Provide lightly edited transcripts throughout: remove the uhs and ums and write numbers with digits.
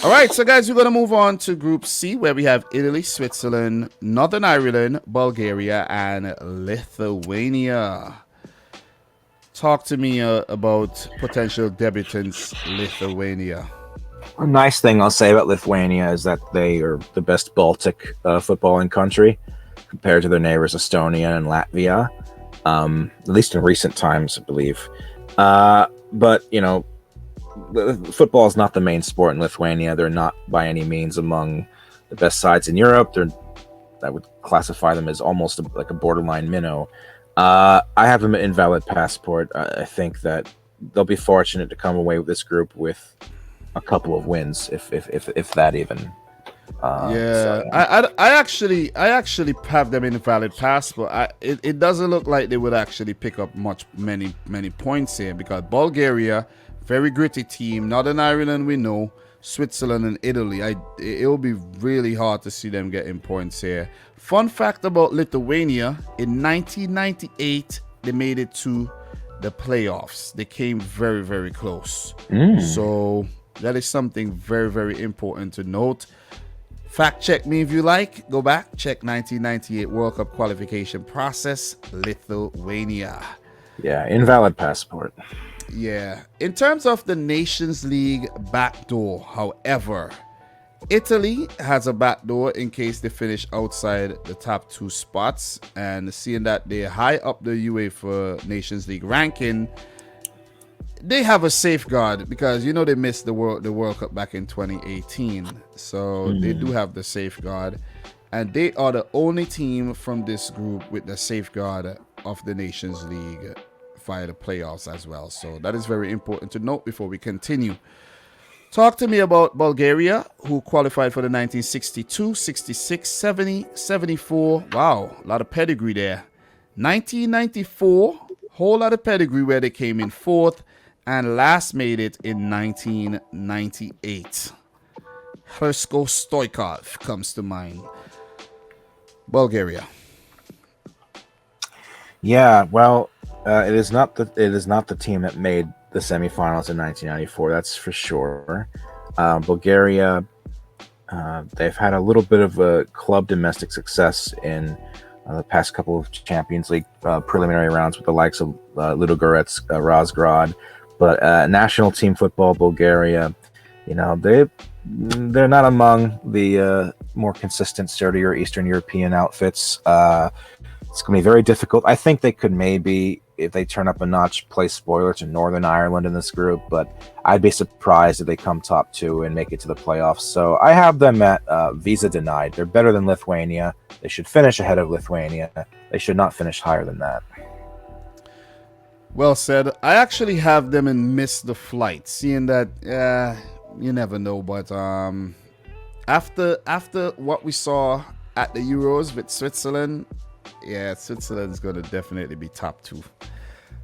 All right, so guys, we're going to move on to Group C, where we have Italy, Switzerland, Northern Ireland, Bulgaria, and Lithuania. Talk to me about potential debutants, Lithuania. A nice thing I'll say about Lithuania is that they are the best Baltic footballing country compared to their neighbors Estonia and Latvia, at least in recent times, I believe. But, football is not the main sport in Lithuania. They're not by any means among the best sides in Europe. I would classify them as almost like a borderline minnow. I have an invalid passport. I think that they'll be fortunate to come away with this group with a couple of wins, if that even. I actually have them in valid passport. It doesn't look like they would actually pick up many points here, because Bulgaria, very gritty team. Northern Ireland, we know. Switzerland and Italy, it will be really hard to see them getting points here. Fun fact about Lithuania: in 1998, they made it to the playoffs. They came very, very close. So that is something very, very important to note. Fact check me if you like. Go back, check 1998 World Cup qualification process, Lithuania. Yeah, invalid passport. Yeah. In terms of the Nations League backdoor, however, Italy has a backdoor in case they finish outside the top two spots. And seeing that they're high up the UEFA Nations League ranking, they have a safeguard, because they missed the World Cup back in 2018. So they do have the safeguard. And they are the only team from this group with the safeguard of the Nations League via the playoffs as well. So that is very important to note before we continue. Talk to me about Bulgaria, who qualified for the 1962, 66, 70, 74. Wow, a lot of pedigree there. 1994, whole lot of pedigree, where they came in fourth, and last made it in 1998. Hrsko Stoikov comes to mind. Bulgaria. Yeah, well, it is not the team that made the semifinals in 1994. That's for sure. Bulgaria, they've had a little bit of a club domestic success in the past couple of Champions League preliminary rounds with the likes of Ludogorets, Razgrad, but national team football, Bulgaria, they're not among the more consistent, sturdier Eastern European outfits. It's going to be very difficult. I think they could maybe, if they turn up a notch, play spoiler to Northern Ireland in this group, but I'd be surprised if they come top two and make it to the playoffs. So I have them at visa denied. They're better than Lithuania. They should finish ahead of Lithuania. They should not finish higher than that. Well said. I actually have them and miss the flight, seeing that you never know. But after what we saw at the Euros with Switzerland, yeah, Switzerland's going to definitely be top two.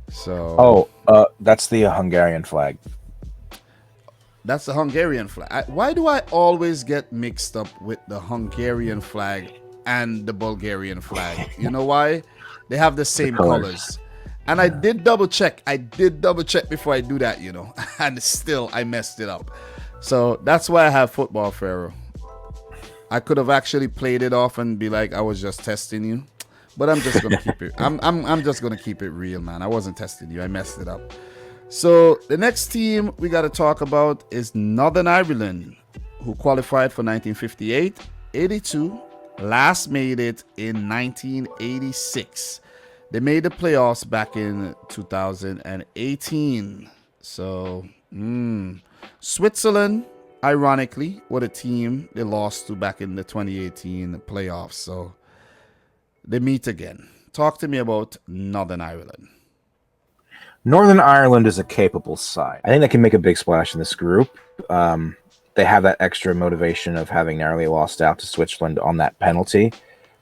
So. That's the Hungarian flag. That's the Hungarian flag. Why do I always get mixed up with the Hungarian flag and the Bulgarian flag? You know why? They have the same colors. And I did double check. Before I do that, and still I messed it up. So that's why I have football, Pharoah. I could have actually played it off and be like, I was just testing you. But I'm just gonna keep it. I'm just gonna keep it real, man. I wasn't testing you. I messed it up. So the next team we got to talk about is Northern Ireland, who qualified for 1958, 82, last made it in 1986. They made the playoffs back in 2018. So Switzerland, ironically, were the team they lost to back in the 2018 playoffs. So they meet again. Talk to me about Northern Ireland. Northern Ireland is a capable side. I think they can make a big splash in this group. They have that extra motivation of having narrowly lost out to Switzerland on that penalty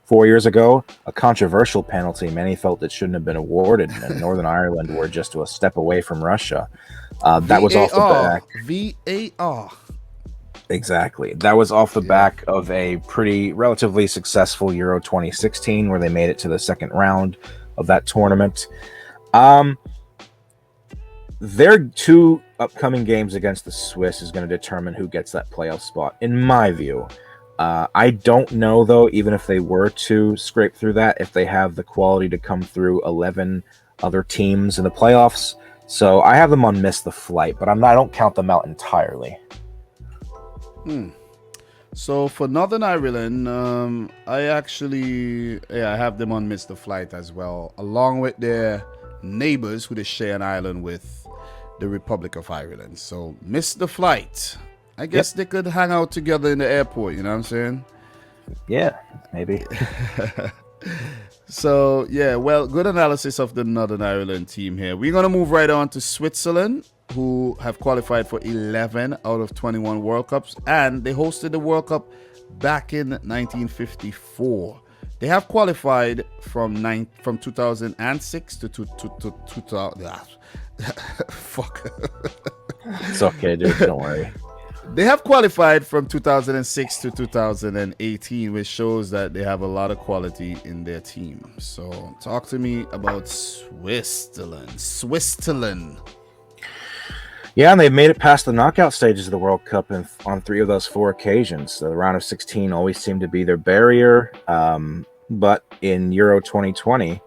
4 years ago. A controversial penalty. Many felt it shouldn't have been awarded, and Northern Ireland were just a step away from Russia. That was off the back. VAR. Exactly. That was off the back of a relatively successful Euro 2016, where they made it to the second round of that tournament. Their two upcoming games against the Swiss is going to determine who gets that playoff spot, in my view. I don't know, though, even if they were to scrape through that, if they have the quality to come through 11 other teams in the playoffs. So I have them on miss the flight, but I don't count them out entirely. So for Northern Ireland, I have them on miss the flight as well, along with their neighbors who they share an island with, the Republic of Ireland. So miss the flight. I guess they could hang out together in the airport, you know what I'm saying? Yeah, maybe. So, yeah, well, good analysis of the Northern Ireland team here. We're going to move right on to Switzerland, who have qualified for 11 out of 21 World Cups, and they hosted the World Cup back in 1954. They have qualified from 2006 to 2000. Fuck. It's okay, dude. Don't worry. They have qualified from 2006 to 2018, which shows that they have a lot of quality in their team. So talk to me about Switzerland. Yeah, and they've made it past the knockout stages of the World Cup on 3 of those 4 occasions. The round of 16 always seemed to be their barrier. But in Euro 2020,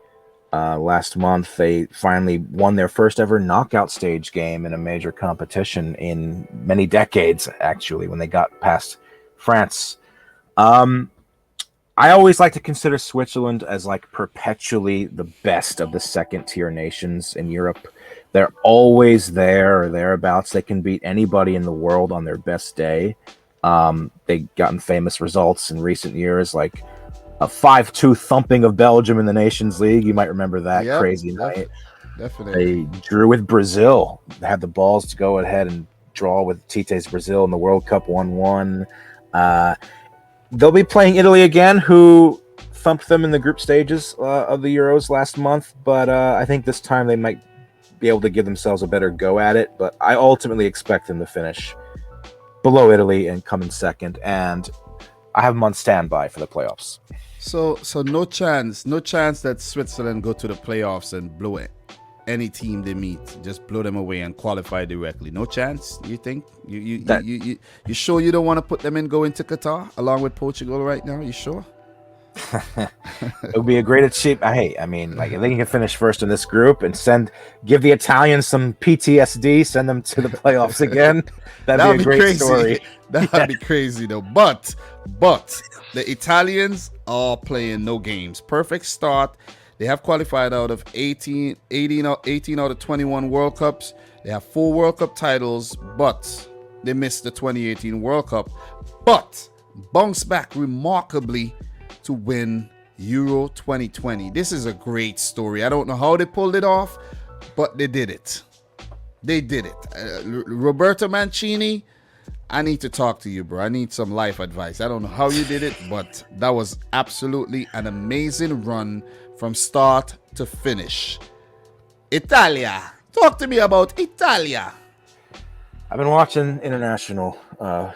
last month, they finally won their first ever knockout stage game in a major competition in many decades, actually, when they got past France. I always like to consider Switzerland as like perpetually the best of the second tier nations in Europe. They're always there or thereabouts. They can beat anybody in the world on their best day. They've gotten famous results in recent years, like a 5-2 thumping of Belgium in the Nations League. You might remember that crazy night. Definitely. They drew with Brazil. They had the balls to go ahead and draw with Tite's Brazil in the World Cup 1-1. They'll be playing Italy again, who thumped them in the group stages of the Euros last month. But I think this time they might be able to give themselves a better go at it. But I ultimately expect them to finish below Italy and come in second. And I have them on standby for the playoffs. So no chance that Switzerland go to the playoffs and blow it. Any team they meet, just blow them away and qualify directly. No chance, you think? You sure you don't want to put them in going to Qatar along with Portugal right now? You sure? It would be a great achievement. Hey, I mean, like if they can finish first in this group and give the Italians some PTSD, send them to the playoffs again. That'd be a great story. That'd be crazy though. But the Italians are playing no games. Perfect start. They have qualified out of 18 out of 21 World Cups. They have 4 World Cup titles, but they missed the 2018 World Cup. But bounced back remarkably to win Euro 2020. This is a great story. I don't know how they pulled it off, but they did it. Roberto Mancini, I need to talk to you, bro. I need some life advice. I don't know how you did it, but that was absolutely an amazing run from start to finish. Italia. Talk to me about Italia. I've been watching international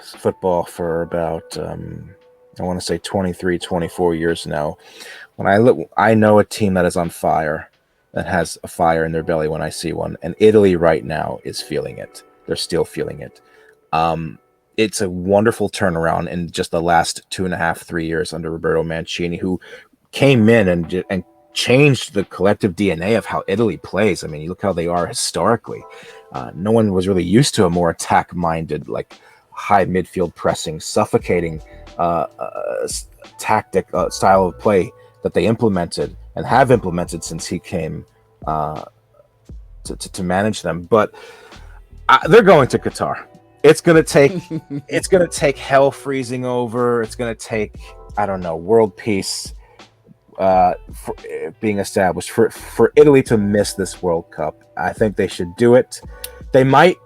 football for about, I want to say 23, 24 years now. When I look, I know a team that is on fire, that has a fire in their belly when I see one. And Italy right now is feeling it. They're still feeling it. It's a wonderful turnaround in just the last 2.5, 3 years under Roberto Mancini, who came in and changed the collective DNA of how Italy plays. I mean, you look how they are historically. No one was really used to a more attack-minded, like high midfield pressing, suffocating tactic style of play that they implemented and have implemented since he came to manage them. But they're going to Qatar. It's gonna take hell freezing over. It's gonna take, I don't know, world peace being established for Italy to miss this World Cup. I think they should do it. They might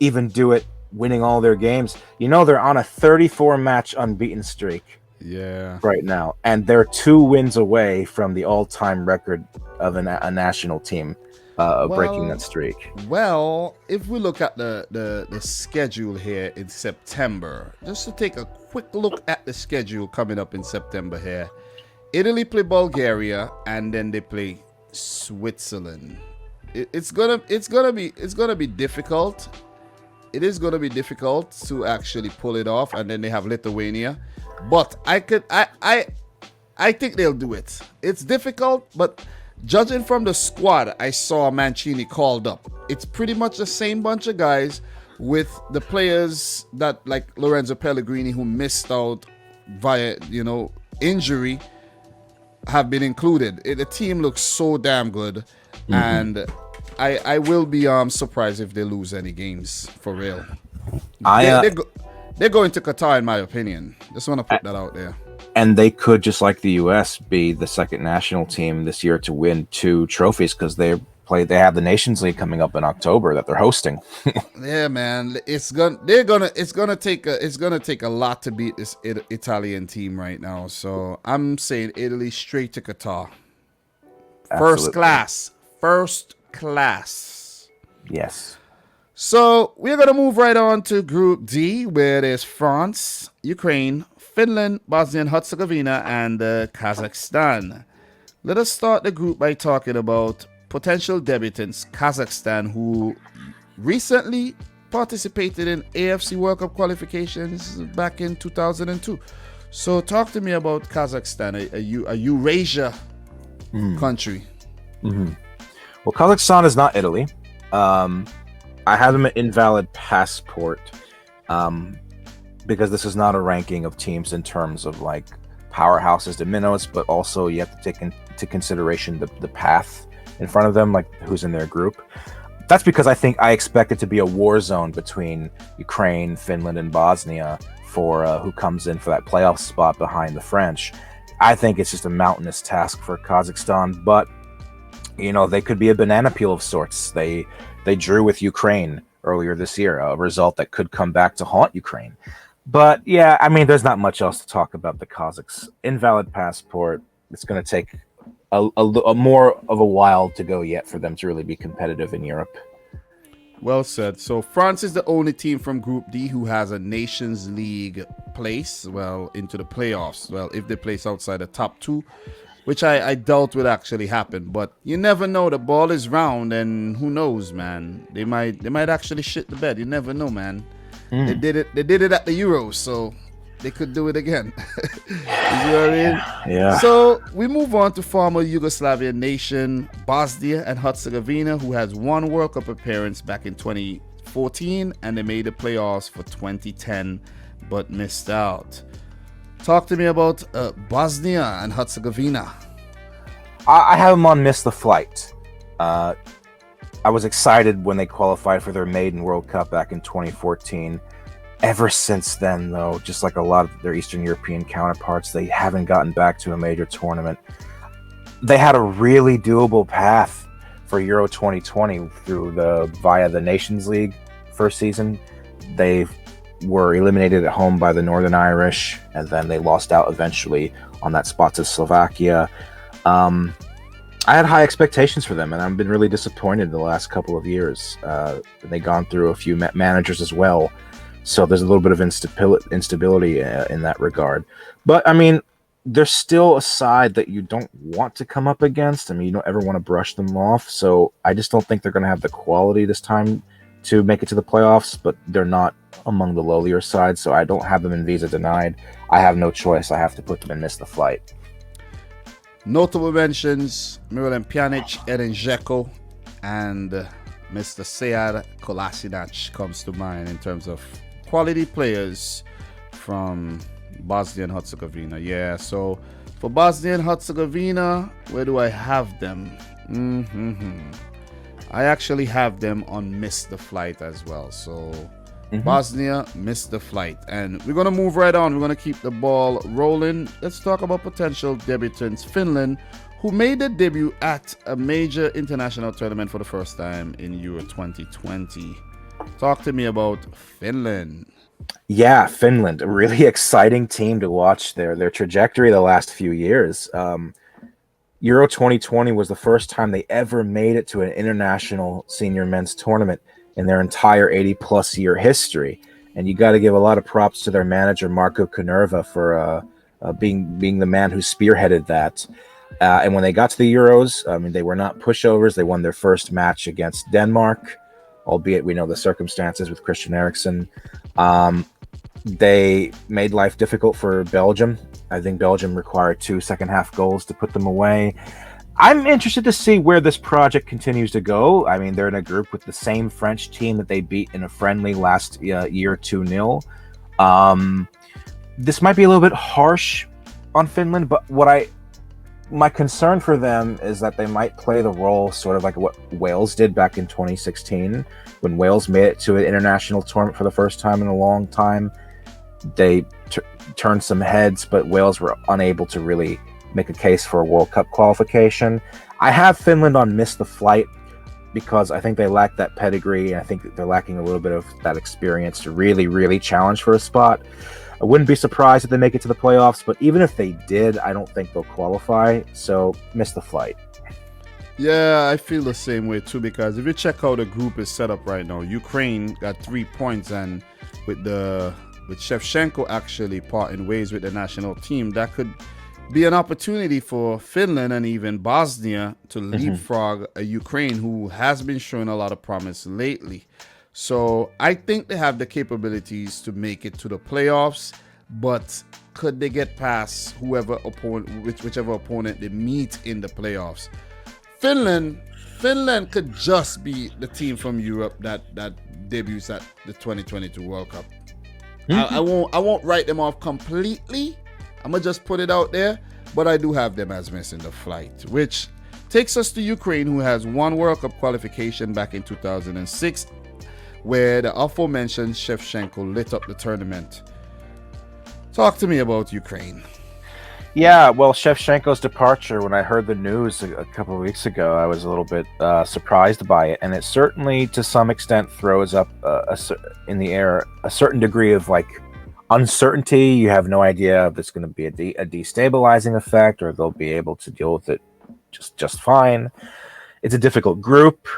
even do it winning all their games. You know, they're on a 34-match unbeaten streak. Yeah. Right now, and they're 2 wins away from the all-time record of a national team breaking that streak. Well, if we look at the schedule here in September, just to take a quick look at the schedule coming up in September here, Italy play Bulgaria and then they play Switzerland. It's gonna be difficult. it is going to be difficult to actually pull it off, and then they have Lithuania. But I think they'll do it. It's difficult, but judging from the squad I saw Mancini called up, it's pretty much the same bunch of guys with the players that like Lorenzo Pellegrini, who missed out via injury, have been included. The team looks so damn good, and I will be surprised if they lose any games for real. They're going to Qatar, in my opinion. Just want to put that out there. And they could, just like the U.S., be the second national team this year to win 2 trophies because they have the Nations League coming up in October that they're hosting. Yeah, man, it's gonna take a lot to beat this Italian team right now. So I'm saying Italy straight to Qatar. Absolutely. First class. Yes. So we're gonna move right on to Group D, where there's France, Ukraine, Finland, Bosnia and Herzegovina, and Kazakhstan. Let us start the group by talking about potential debutants, Kazakhstan, who recently participated in AFC World Cup qualifications back in 2002. So talk to me about Kazakhstan, a Eurasia country. Mm-hmm. Well, Kazakhstan is not Italy. I have them an invalid passport because this is not a ranking of teams in terms of like powerhouses to minnows, but also you have to take into consideration the path in front of them, like who's in their group. That's because I expect it to be a war zone between Ukraine, Finland, and Bosnia for who comes in for that playoff spot behind the French. I think it's just a mountainous task for Kazakhstan, but they could be a banana peel of sorts. They drew with Ukraine earlier this year, a result that could come back to haunt Ukraine. But yeah, I mean, there's not much else to talk about the Kazakhs. Invalid passport. It's going to take a more of a while to go yet for them to really be competitive in Europe. Well said. So France is the only team from Group D who has a Nations League place, into the playoffs. Well, if they place outside the top 2, which I doubt would actually happen. But you never know. The ball is round, and who knows, man? They might actually shit the bed. You never know, man. They did it at the Euros, so they could do it again. You know what I mean? Yeah. So we move on to former Yugoslavian nation Bosnia and Herzegovina, who has one World Cup appearance back in 2014, and they made the playoffs for 2010, but missed out. Talk to me about Bosnia and Herzegovina. I have them on miss the flight. I was excited when they qualified for their maiden World Cup back in 2014. Ever since then, though, just like a lot of their Eastern European counterparts, they haven't gotten back to a major tournament. They had a really doable path for Euro 2020 via the Nations League first season. They were eliminated at home by the Northern Irish, and then they lost out eventually on that spot to Slovakia. I had high expectations for them, and I've been really disappointed the last couple of years. They've gone through a few managers as well, so there's a little bit of instability in that regard. But, I mean, they're still a side that you don't want to come up against. I mean, you don't ever want to brush them off, so I just don't think they're going to have the quality this time to make it to the playoffs, but they're not among the lowlier sides, so I don't have them in visa denied. I have no choice. I have to put them in miss the flight. Notable mentions: Miralem Pjanic, Edin Dzeko, and Mr. Sead Kolasinac comes to mind in terms of quality players from Bosnia and Herzegovina. Yeah, so for Bosnia and Herzegovina, where do I have them? I actually have them on miss the flight as well. So Bosnia missed the flight, and we're going to move right on. We're going to keep the ball rolling. Let's talk about potential debutants. Finland, who made their debut at a major international tournament for the first time in Euro 2020. Talk to me about Finland. Yeah, Finland, a really exciting team to watch their trajectory the last few years. Euro 2020 was the first time they ever made it to an international senior men's tournament in their entire 80-plus year history. And you got to give a lot of props to their manager, Marko Kanerva, for being the man who spearheaded that. And when they got to the Euros, I mean, they were not pushovers. They won their first match against Denmark. albeit we know the circumstances with Christian Eriksen. They made life difficult for Belgium. I think Belgium required 2 second-half goals to put them away. I'm interested to see where this project continues to go. I mean, they're in a group with the same French team that they beat in a friendly last year 2-0. This might be a little bit harsh on Finland, but my concern for them is that they might play the role sort of like what Wales did back in 2016 when Wales made it to an international tournament for the first time in a long time. They turned some heads, but Wales were unable to really make a case for a World Cup qualification. I have Finland on miss the flight because I think they lack that pedigree, and I think that they're lacking a little bit of that experience to really, really challenge for a spot. I wouldn't be surprised if they make it to the playoffs, but even if they did, I don't think they'll qualify, so miss the flight. Yeah, I feel the same way too, because if you check how the group is set up right now, Ukraine got 3 points, and with Shevchenko actually parting ways with the national team, that could be an opportunity for Finland and even Bosnia to leapfrog a Ukraine who has been showing a lot of promise lately. So I think they have the capabilities to make it to the playoffs, but could they get past whichever opponent they meet in the playoffs? Finland could just be the team from Europe that debuts at the 2022 World Cup. I won't write them off completely. I'm gonna just put it out there, but I do have them as missing the flight, which takes us to Ukraine, who has 1 World Cup qualification back in 2006, where the aforementioned Shevchenko lit up the tournament. Talk to me about Ukraine. Yeah, well, Shevchenko's departure, when I heard the news a couple of weeks ago, I was a little bit surprised by it, and it certainly, to some extent, throws up in the air a certain degree of uncertainty. You have no idea if it's going to be a destabilizing effect, or they'll be able to deal with it just fine. It's a difficult group.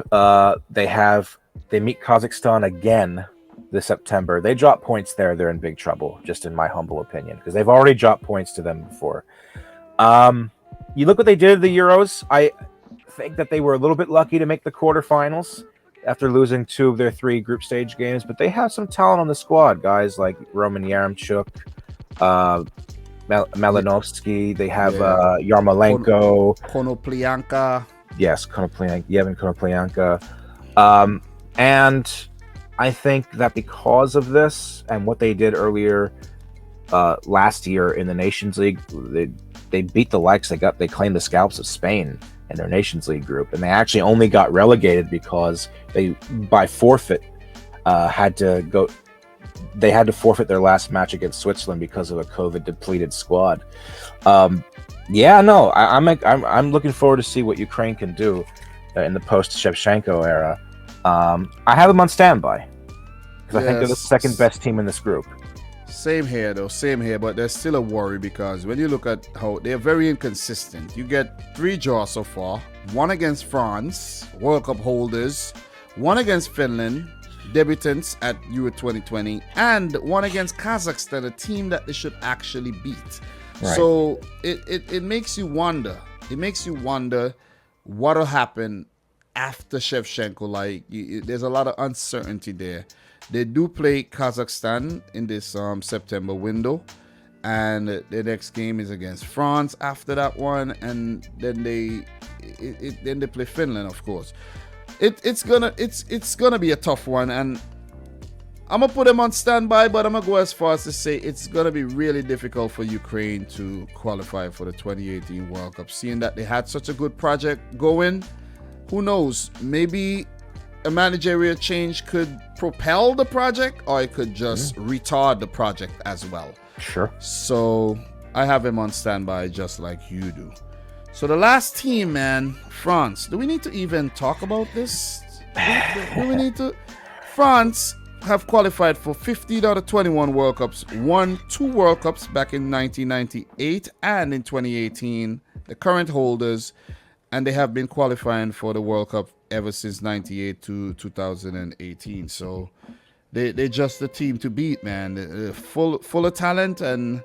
They meet Kazakhstan again this September. They drop points there, they're in big trouble, just in my humble opinion, because they've already dropped points to them before. You look what they did at the Euros. I think that they were a little bit lucky to make the quarterfinals after losing 2 of their 3 group stage games, but they have some talent on the squad, guys like Roman Yaremchuk, Malinovsky. They have Yarmolenko, Konoplyanka. Yes, Yevhen Konoplyanka. And I think that because of this and what they did earlier last year in the Nations League, they beat the likes. They claimed the scalps of Spain in their Nations League group, and they actually only got relegated because they, by forfeit, had to forfeit their last match against Switzerland because of a COVID depleted squad. I'm looking forward to see what Ukraine can do in the post Shevchenko era. I have them on standby because I think they're the second best team in this group. Same here, but there's still a worry because when you look at how they're very inconsistent, you get 3 draws so far: 1 against France, World Cup holders; 1 against Finland, debutants at Euro 2020, and 1 against Kazakhstan, a team that they should actually beat. Right. So it makes you wonder. It makes you wonder what'll happen after Shevchenko. There's a lot of uncertainty there. They do play Kazakhstan in this September window, and the next game is against France after that one, and then they play Finland, of course. It's gonna be a tough one, and I'm gonna put them on standby, but I'm gonna go as far as to say it's gonna be really difficult for Ukraine to qualify for the 2018 World Cup, seeing that they had such a good project going. Who knows? Maybe a managerial change could propel the project, or it could just retard the project as well. Sure. So I have him on standby just like you do. So the last team, man, France. Do we need to even talk about this? Do we need to? France have qualified for 15 out of 21 World Cups, won 2 World Cups back in 1998 and in 2018, the current holders, and they have been qualifying for the World Cup ever since 98 to 2018. So they're just the team to beat, man. They're full of talent, and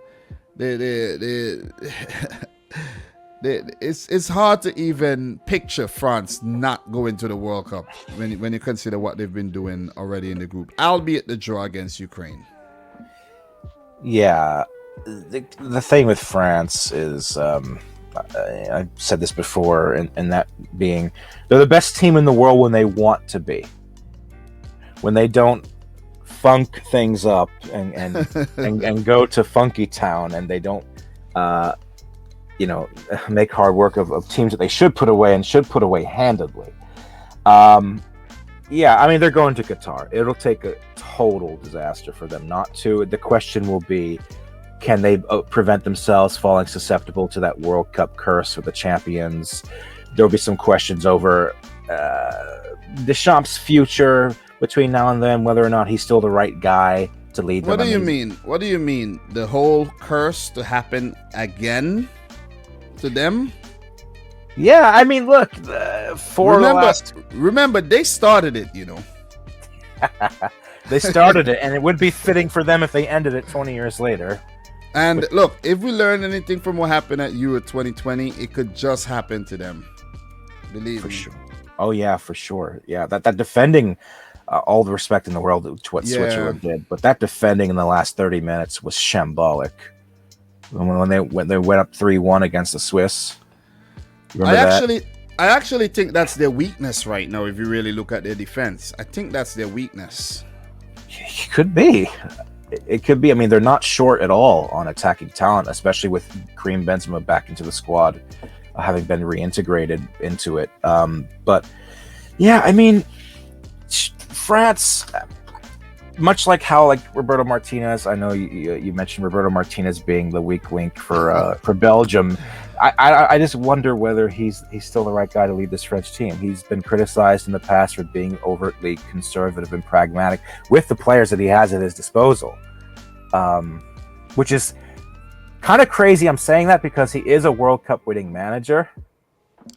they it's hard to even picture France not going to the World Cup when you consider what they've been doing already in the group, albeit the draw against Ukraine. Yeah, the thing with France is, I've said this before, and that being, they're the best team in the world when they want to be. When they don't funk things up and go to Funky Town, and they don't, make hard work of teams that they should put away and should put away handedly. Yeah, I mean, they're going to Qatar. It'll take a total disaster for them not to. The question will be, can they prevent themselves falling susceptible to that World Cup curse with the champions? There'll be some questions over Deschamps' future between now and then, whether or not he's still the right guy to lead them. What do you mean? What do you mean? The whole curse to happen again to them? Yeah, I mean, look, remember, they started it, They started it, and it would be fitting for them if they ended it 20 years later. And look, if we learn anything from what happened at Euro 2020, it could just happen to them. Believe me. Sure. Oh, yeah, for sure. Yeah, that defending, all the respect in the world to what Switzerland did, but that defending in the last 30 minutes was shambolic. When they went up 3-1 against the Swiss. I actually think that's their weakness right now. If you really look at their defense, I think that's their weakness. It could be. It could be. I mean, they're not short at all on attacking talent, especially with Karim Benzema back into the squad, having been reintegrated into it. But yeah, I mean, France, much like how Roberto Martinez, I know you mentioned Roberto Martinez being the weak link for Belgium. I just wonder whether he's still the right guy to lead this French team. He's been criticized in the past for being overtly conservative and pragmatic with the players that he has at his disposal, which is kind of crazy. I'm saying that because he is a World Cup winning manager.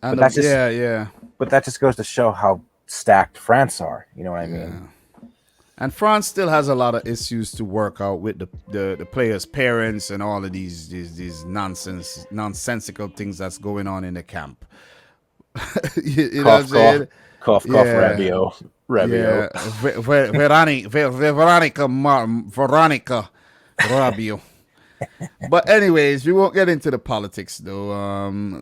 But that just goes to show how stacked France are. You know what I mean? Yeah. And France still has a lot of issues to work out with the players' parents and all of these nonsensical things that's going on in the camp. you know what I'm saying? Cough, Rabio. Yeah. Veronica Rabio. But anyways, we won't get into the politics though.